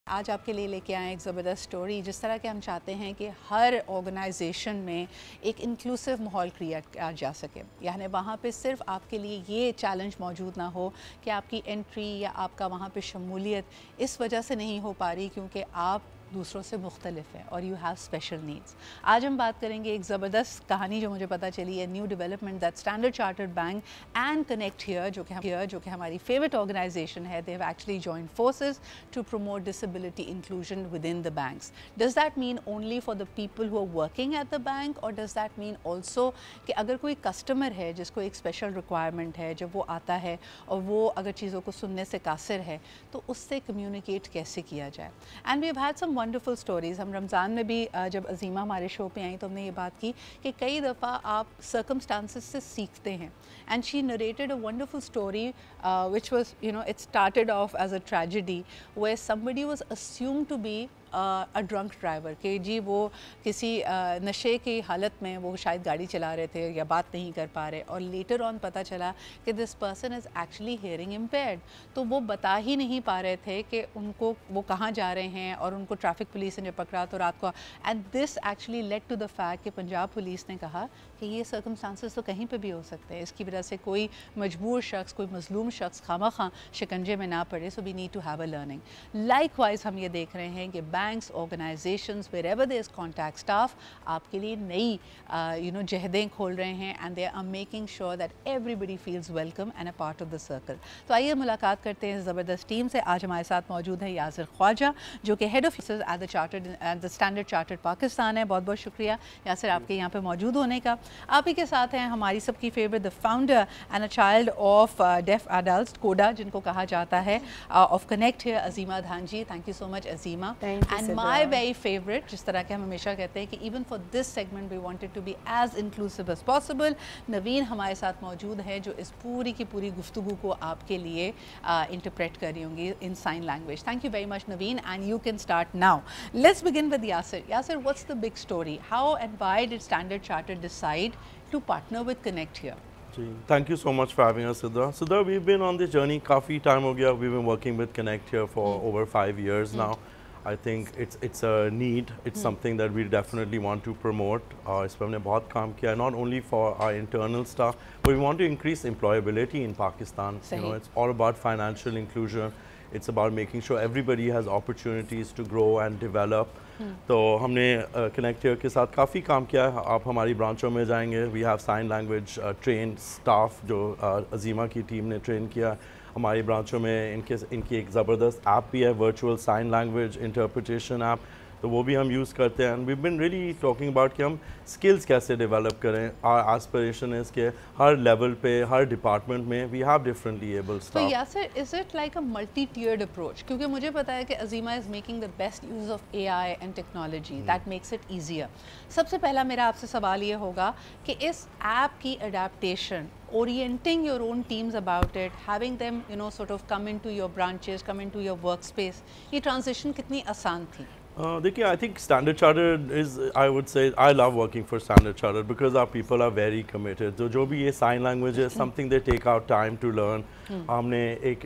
आज आपके लिए लेके आए एक ज़बरदस्त स्टोरी। जिस तरह के हम चाहते हैं कि हर ऑर्गेनाइजेशन में एक इंक्लूसिव माहौल क्रिएट किया जा सके, यानी वहाँ पे सिर्फ आपके लिए ये चैलेंज मौजूद ना हो कि आपकी एंट्री या आपका वहाँ पे शमूलियत इस वजह से नहीं हो पा रही क्योंकि आप दूसरों से मुख्तलिफ है और यू हैव स्पेशल नीड्स। आज हम बात करेंगे एक ज़बरदस्त कहानी जो मुझे पता चली है, new development that Standard Chartered bank and connect Hear जो कि हमारी फेवरेट ऑर्गेनाइजेशन है, they have actually joined forces to promote disability inclusion within the banks. Does that mean only for the people who are working at the bank, और does that mean also कि अगर कोई customer है जिसको एक special requirement है, जब वो आता है और वो अगर चीज़ों को सुनने से कासिर है तो उससे कम्युनिकेट कैसे किया जाए। And we have had some wonderful stories. हम रमज़ान में भी जब अजीमा हमारे शो पे आई तो हमने ये बात की कि कई दफ़ा आप सर्कमस्टांसेस से सीखते हैं। And she narrated a wonderful story which was it started off as a tragedy where somebody was assumed to be a drunk driver, कि जी वो किसी नशे की हालत में वो शायद गाड़ी चला रहे थे या बात नहीं कर पा रहे, और लेटर ऑन पता चला कि this person is actually hearing impaired. तो वो बता ही नहीं पा रहे थे कि उनको वो कहाँ जा रहे हैं, और उनको ट्रैफिक पुलिस ने पकड़ा तो रात को। And this actually led to the fact कि पंजाब पुलिस ने कहा कि ये सर्कमस्टांसेस तो कहीं पे भी हो सकते हैं, इसकी वजह से कोई मजबूर शख्स, कोई मजलूम शख्स खामखा शिकंजे में ना पड़े। So we need to have a learning. Likewise हम ये देख रहे हैं कि banks, organisations, wherever there is contact staff, आपके लिए नई जहदें खोल रहे हैं, and they are making sure that everybody feels welcome and a part of the circle. तो आइए मुलाकात करते हैं इस ज़बरदस्त टीम से। आज हमारे साथ मौजूद है यासिर ख्वाजा, जो कि head of at the standard chartered Pakistan है। बहुत बहुत शुक्रिया यासिर आपके यहाँ पे मौजूद होने का। आप ही के साथ हैं हमारी सबकी favourite, the founder and a child of deaf adult, CODA जिनको कहा जाता है, of Connect Hear, Azima Dhanji. Thank you so much Azima. And my very favourite, जिस तरह के हम हमेशा कहते हैं कि even for this segment we wanted to be as inclusive as possible, Naveen हमारे साथ मौजूद है जो इस पूरी की पूरी गुफ्तगू को आपके लिए इंटरप्रेट कर रही होंगी in sign language. Thank you very much Naveen, and you can start now. Let's begin with Yasir. Yasir, what's the big story? How and why did Standard Chartered decide to partner with Connect here? Thank you so much for having us, Sidra. Sidra, we've been on this journey काफ़ी time हो गया. We've been working with Connect here for over 5 years now. I think it's a need. It's something that we definitely want to promote. इस पर हमने बहुत काम किया, not only for our internal staff, but we want to increase employability in Pakistan. You know, it's all about financial inclusion. It's about making sure everybody has opportunities to grow and develop. तो हमने connect here के साथ काफ़ी काम किया है। आप हमारी ब्रांचों में जाएंगे, we have sign language train staff जो अजीमा की टीम ने ट्रेन किया। हमारी ब्रांचों में इनकी एक ज़बरदस्त ऐप भी है, virtual sign language interpretation app, तो वो भी हम यूज़ करते हैं। And we been really talking about कि हम स्किल्स कैसे डेवलप करें। आवर एस्पिरेशन है कि हर लेवल पे, हर डिपार्टमेंट में we have differently able staff. तो Yasir, is it like a multi tiered approach? क्योंकि मुझे पता है कि Azima is making the best use of AI and technology that makes it easier. सबसे पहला मेरा आपसे सवाल ये होगा कि इस ऐप की adaptation, orienting your own teams about it, having them sort of come into your branches, come into your workspace, ये transition कितनी आसान थी? देखिए, I think Standard Chartered is, I would say, I love working for Standard Chartered because our people are very committed. तो जो भी ये sign language है, something they take out time to learn. हमने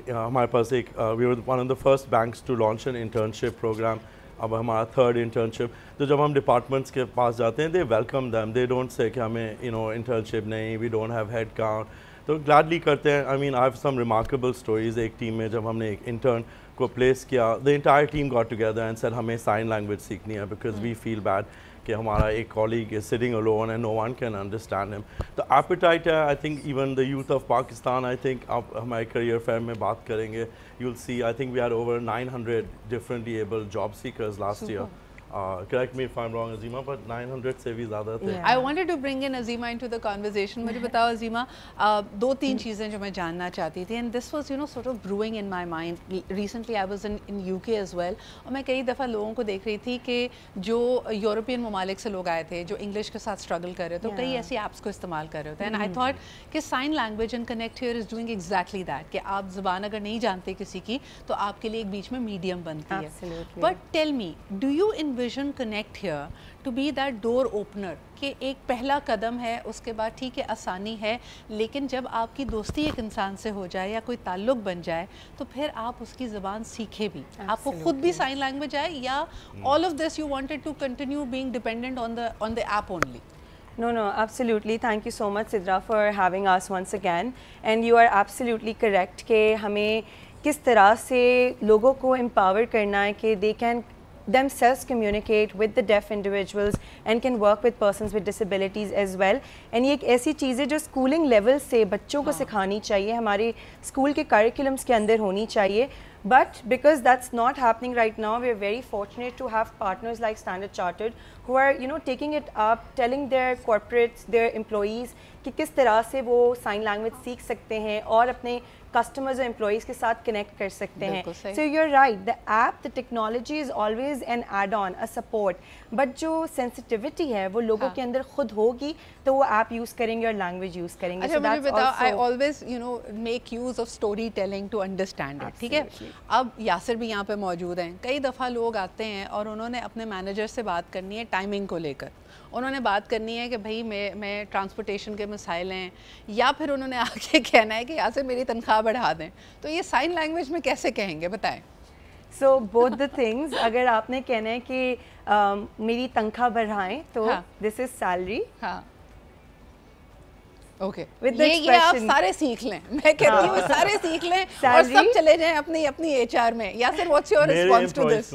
हमारे पास we were one of the first banks to launch an internship program. अब हमारा third internship, तो जब हम डिपार्टमेंट्स के पास जाते हैं, they welcome them, they don't say कि हमें इंटर्नशिप नहीं, we don't have head count, तो ग्लैडली करते हैं। I mean I have some remarkable stories. एक टीम में जब हमने एक इंटर्न को प्लेस किया, the entire team got together and said हमें साइन लैंग्वेज सीखनी है बिकॉज वी फील बैड कि हमारा एक colleague is sitting alone and no one can understand him. तो एपेटाइट है, I think even the youth of Pakistan, I think आप हमारे करियर फेयर में बात करेंगे, you will see, I think we are over 900 differently able job seekers last year. Correct me if I'm wrong, Azima, but 900 से भी ज़्यादा थे। I wanted to bring in Azima into the conversation. मुझे बताओ Azima, दो तीन चीज़ें जो मैं जानना चाहती थी, and this was sort of brewing in my mind. Recently I was in UK as well, और मैं कई दफ़ा लोगों को देख रही थी कि जो यूरोपियन ममालिक से लोग आए थे, जो इंग्लिश के साथ स्ट्रगल कर रहे थे, तो कई ऐसी ऐप्स को इस्तेमाल कर रहे थे, and I thought कि sign language and connect here is doing exactly that, कि आप ज़बान अगर नहीं जानते किसी की तो आपके लिए एक बीच में मीडियम बनती है। But tell me, do you in envision Connect here to be that door opener कि एक पहला कदम है, उसके बाद ठीक है आसानी है, लेकिन जब आपकी दोस्ती एक इंसान से हो जाए या कोई ताल्लुक़ बन जाए तो फिर आप उसकी ज़बान सीखे भी, आपको खुद भी साइन लैंग्वेज आए, या all of this you wanted to continue being dependent on the app only? No, no, absolutely. Thank you so much, Sidra, for having us once again. And you are absolutely correct कि हमें किस तरह से लोगों को empower करना है कि they can themselves communicate with the deaf individuals and can work with persons with disabilities as well. And ये एक ऐसी चीज़ है जो schooling level से बच्चों को सिखानी चाहिए, हमारे school के curriculums के अंदर होनी चाहिए. But because that's not happening right now, we are very fortunate to have partners like Standard Chartered who are, you know, taking it up, telling their corporates, their employees कि किस तरह से वो sign language सीख सकते हैं और अपने customers और employees के साथ connect कर सकते हैं. So you're right, the app, the technology is always an add-on, a support. But जो sensitivity है वो लोगों के अंदर खुद होगी तो वो app use करेंगे और language use करेंगे. अच्छा, मुझे बताओ, I always, you know, make use of storytelling to understand it. ठीक है, अब यासिर भी यहाँ पे मौजूद हैं. कई दफ़ा लोग आते हैं और उन्होंने अपने मैनेजर से बात करनी है टाइमिंग को लेकर, उन्होंने बात करनी है कि भाई मैं ट्रांसपोर्टेशन के मसाइल हैं, या फिर उन्होंने आके कहना है कि यासिर मेरी तनख्वाह बढ़ा दें, तो ये साइन लैंग्वेज में कैसे कहेंगे, बताएं? So both the things, अगर आपने कहना है कि मेरी तनख्वाह बढ़ाएं तो this is salary. हाँ. ओके, ये आप सारे सीख लें, मैं कहती हूँ सारे सीख लें और सब चले जाएं अपनी एचआर में. Yasir, what's your response to this?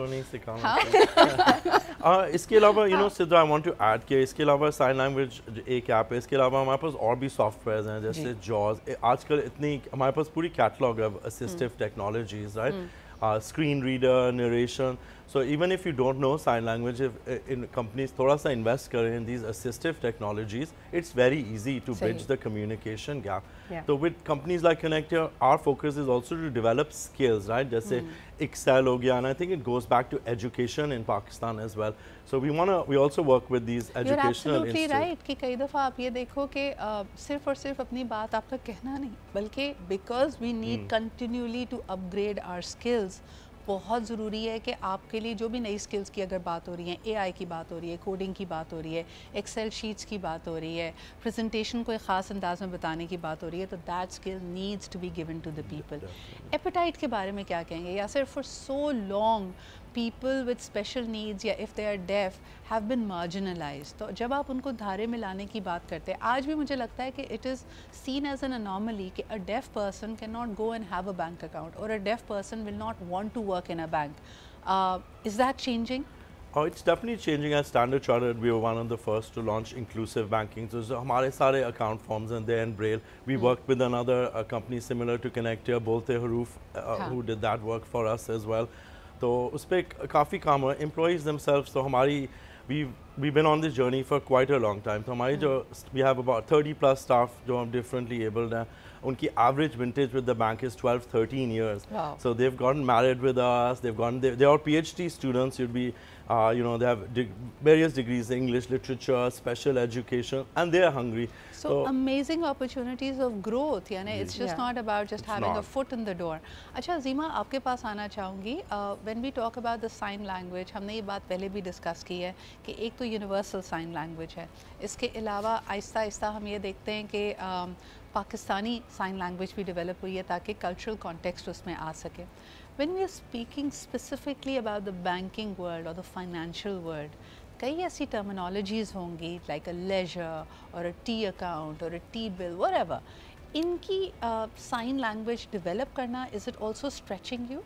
इसके अलावा you know Sidra, I want to add कि इसके अलावा साइन लैंग्वेज एक ऐप है, इसके अलावा हमारे पास और भी सॉफ्टवेयर्स हैं जैसे जॉज. आजकल इतनी हमारे पास पूरी catalogue of assistive technologies, right, screen reader, narration. So even if you don't know sign language, if in companies thoda sa invest kare in these assistive technologies, it's very easy to bridge the communication gap. So with companies like Connect Here, our focus is also to develop skills, right? Jaise Excel ho gaya, and I think it goes back to education in Pakistan as well. So we also work with these educational institutes. You're absolutely right कि कई दफ़ा आप ये देखो कि सिर्फ और सिर्फ अपनी बात आप तक कहना नहीं, बल्कि because we need continually to upgrade our skills, बहुत ज़रूरी है कि आपके लिए जो भी नई स्किल्स की अगर बात हो रही है, एआई की बात हो रही है, कोडिंग की बात हो रही है, एक्सेल शीट्स की बात हो रही है, प्रेजेंटेशन को एक ख़ास अंदाज में बताने की बात हो रही है, तो that skill needs to be given to the people. Appetite के बारे में क्या कहेंगे? या सिर्फ for so long people with special needs या if they are deaf have been marginalized. तो जब आप उनको धारे में लाने की बात करते हैं, आज भी मुझे लगता है कि it is seen as an anomaly कि a deaf person cannot go and have a bank account or a deaf person will not want to work in a bank. Is that changing? Oh, it's definitely changing. At Standard Chartered, we were one of the first to launch inclusive banking. So हमारे सारे account forms and they're in Braille. We worked with another company similar to Connect Here, Bolte Haroof, who did that work for us as well. तो उस पर काफ़ी काम हुआ. Employees themselves, तो हमारी we've been on this journey for quite a long time. तो हमारी जो we have about 30+ staff जो हम differently abled हैं, उनकी average vintage with the bank is 12-13 years. Wow. So they've gotten married with us. They are PhD students. You'd be you know, they have various degrees, English, literature, special education, and they are hungry. So amazing opportunities of growth. यानी it's just not about just having a foot in the door. अच्छा ज़ीमा, आपके पास आना चाहूँगी. When we talk about the sign language, हमने ये बात पहले भी डिस्कस की है कि एक तो universal sign language है. इसके अलावा आहिस्ता आहिस्ता हम ये देखते हैं कि पाकिस्तानी साइन लैंग्वेज भी डेवलप हुई है ताकि कल्चरल कॉन्टेक्स्ट उसमें आ सके. When we are speaking specifically about the banking world or the financial world, कई ऐसी terminologies होंगी like a ledger or a T account or a T bill, whatever. इनकी sign language develop करना, is it also stretching you?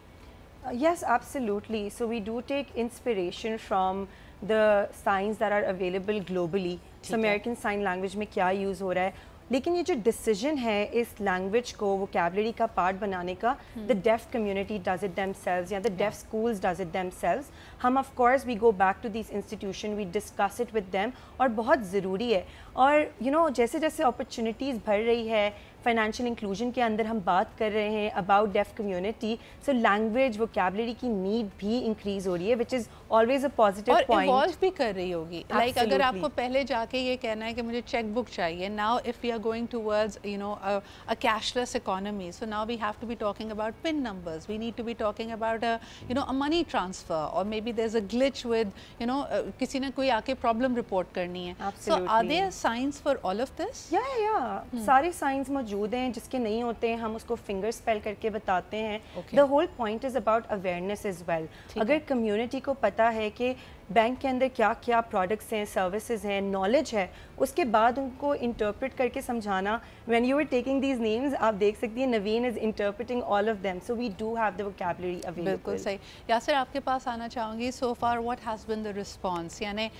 Yes, absolutely. So we do take inspiration from the signs that are available globally. So American Sign Language में क्या use हो रहा है, लेकिन ये जो डिसीजन है इस लैंग्वेज को वोकैबुलरी का पार्ट बनाने का, the deaf community does it themselves या the deaf schools does it themselves. हम of course we go back to this institution, we discuss it with them, और बहुत ज़रूरी है. और यू नो जैसे जैसे अपॉर्चुनिटीज़ बढ़ रही है फाइनेंशियल इंक्लूजन के अंदर हम बात कर रहे हैं about deaf community, so language vocabulary की नीड भी इंक्रीज हो रही है, which is always a positive point. और इवॉल्व भी कर रही होगी। लाइक अगर आपको पहले जाके ये कहना है कि मुझे चेक बुक चाहिए, now if we are going towards you know a cashless economy, so now we have to be talking about pin numbers, we need to be talking about you know a money transfer, और maybe there is a glitch with you know किसी ने कोई आके problem report करनी है। So are there signs for all of this? या सारे science मौजूद हैं, जिसके नहीं होते हैं हम उसको फिंगर स्पेल करके बताते हैं। The whole point is about awareness is well. अगर कम्युनिटी को पता है कि बैंक के अंदर क्या क्या प्रोडक्ट्स हैं, सर्विसेज हैं, नॉलेज है, उसके बाद उनको इंटरप्रेट करके समझाना। When you are taking these names, आप देख सकती हैं Naveen is interpreting all of them, so we do have the vocabulary available. बिल्कुल सही। यासिर, आपके पास आना चाहूँगी। So far what has been the response? यानी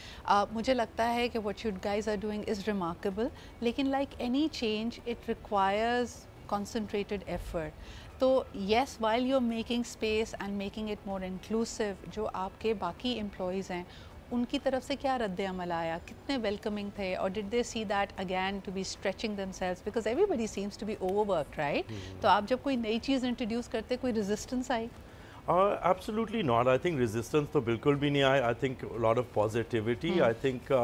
मुझे लगता है कि what you guys are doing is remarkable, लेकिन like any change it requires concentrated effort. तो yes, while you're making space and making it more inclusive, जो आपके बाकी employees हैं उनकी तरफ से क्या रद्द अमल आया, कितने वेलकमिंग थे, और did they see that again to be stretching themselves, because everybody seems to be overworked, right? तो आप जब कोई नई चीज़ इंट्रोड्यूस करते, कोई रेजिस्टेंस आई? Absolutely not. I think resistance तो बिल्कुल भी नहीं आई. I think a lot of positivity. I think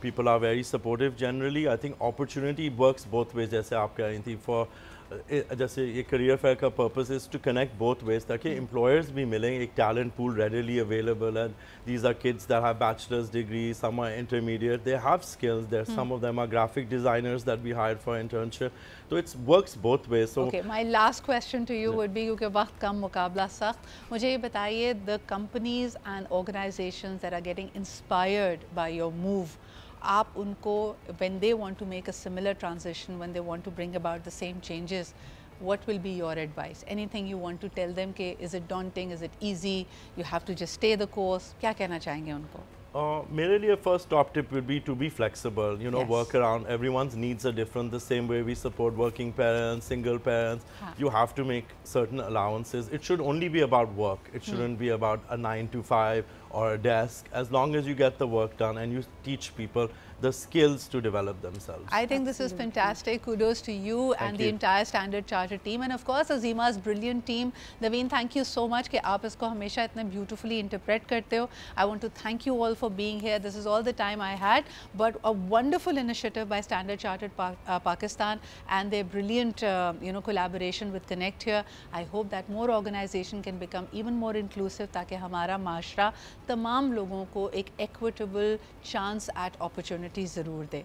people are very supportive generally. I think opportunity works both ways. जैसे आप कह रही थी, for जैसे ये career fair का purpose is to connect both ways, ताकि employers भी मिलें, एक talent pool readily available, and these are kids that have bachelor's degrees, some are intermediate, they have skills. There some of them are graphic designers that we hired for internship. So it works both ways. So okay, my last question to you would be, क्योंकि वक्त कम, मुकाबला सख्त, मुझे ये बताइए, the companies and organizations that are getting inspired by your move, आप उनको when they want to make a similar transition, when they want to bring about the same changes, what will be your advice? Anything you want to tell them? कि is it daunting, is it easy, you have to just stay the course? क्या कहना चाहेंगे उनको? मेरे लिए first top tip would be to be flexible, you know, Yes. work around, everyone's needs are different. The same way we support working parents, single parents, you have to make certain allowances. It should only be about work. It shouldn't be about a 9 to 5 or a desk. As long as you get the work done and you teach people the skills to develop themselves. I think this is fantastic. Kudos to you and the entire Standard Chartered team, and of course Azima's brilliant team. Naveen, thank you so much कि आप इसको हमेशा इतने beautifully interpret करते हो. I want to thank you all for being here. This is all the time I had, but a wonderful initiative by Standard Chartered Pakistan and their brilliant you know, collaboration with Connect here. I hope that more organization can become even more inclusive, ताकि हमारा माशरा तमाम लोगों को एक equitable chance at opportunity ज़रूर दे.